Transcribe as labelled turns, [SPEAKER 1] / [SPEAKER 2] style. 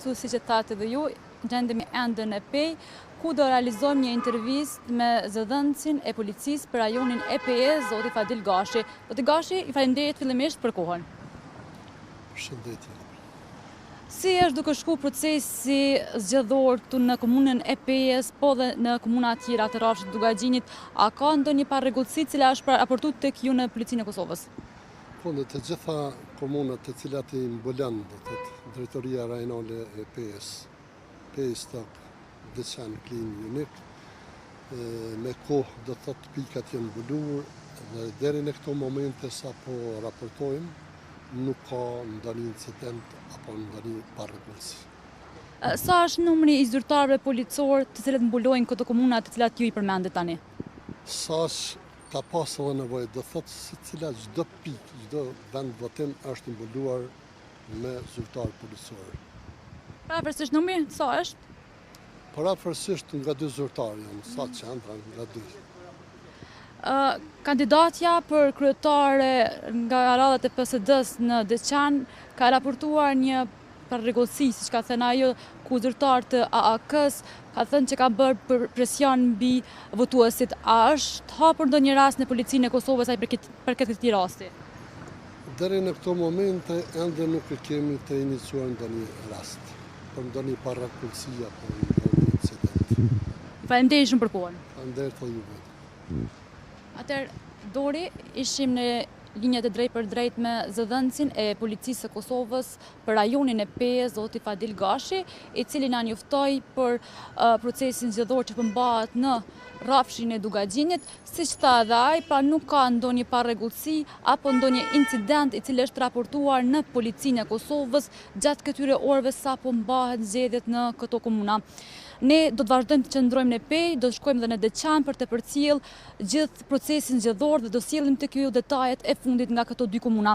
[SPEAKER 1] këtu, si që thatë edhe ju, gjendemi ende në Pej, ku do realizojmë një intervistë me zëdhënësin e policisë për rajonin EPE, zoti Fadil Gashi. Zoti Gashi, i falenderit fillimisht për kohën.
[SPEAKER 2] Përshëndetje.
[SPEAKER 1] Si është duke shku procesi zgjedhor këtu në komunën e Pejës, po dhe në komuna tjera të Rrafshit, Dugagjinit, a ka ndonjë parregullsi cila është raportuar tek ju në Policinë e Kosovës?
[SPEAKER 2] Po në të gjitha komunat të cilat i mbulon drejtoria rajonale e Pejës, Pejstak, Veçan, Klin, Unik, me kohë do të thotë pikat janë mbuluar dhe deri në këto momente sa po raportojmë, nuk ka ndonjë incident apo ndonjë parregullsi.
[SPEAKER 1] Sa është numri i zyrtarëve policor të cilët mbulojnë këto komuna të cilat ju i përmendet tani?
[SPEAKER 2] Sa ka pasë edhe nevojë, do thotë se cila çdo pikë, çdo vend votim është mbuluar me zyrtar policor.
[SPEAKER 1] Pavarësisht numri, sa është?
[SPEAKER 2] Parafërsisht nga 2 zyrtarë janë, sa qendra nga 2.
[SPEAKER 1] Kandidatja për kryetare nga radhat e PSD-s në Deçan ka raportuar një parregullsi, siç ka thënë ajo, ku zyrtar të AAK-s ka thënë që ka bërë presion mbi votuesit. A është hapur ndonjë rast në Policinë e Kosovës ai për këtij rasti?
[SPEAKER 2] Deri në këto momente ende nuk e kemi të iniciuar ndonjë rast për ndonjë parregullsi apo ndonjë incident.
[SPEAKER 1] Faleminderit shumë për kohën.
[SPEAKER 2] Faleminderit edhe juve.
[SPEAKER 1] Atëherë, Dori, ishim në linjat e drejt për drejt me zëdhënësin e Policisë së Kosovës për rajonin e Pejës, zoti Fadil Gashi, i cili na njoftoi për procesin zgjedhor që përmbahet në Rrafshin e Dugagjinit. Siç tha edhe ai, pra nuk ka ndonjë parregullsi apo ndonjë incident i cili është raportuar në Policinë e Kosovës gjatë këtyre orëve sa po mbahet zgjedhjet në këto komuna. Ne do të vazhdojmë të qëndrojmë në Pej, do të shkojmë dhe në Deçan për të përcjell gjithë procesin zgjedhor dhe do sjellim tek ju detajet e fundit nga këto 2 komuna.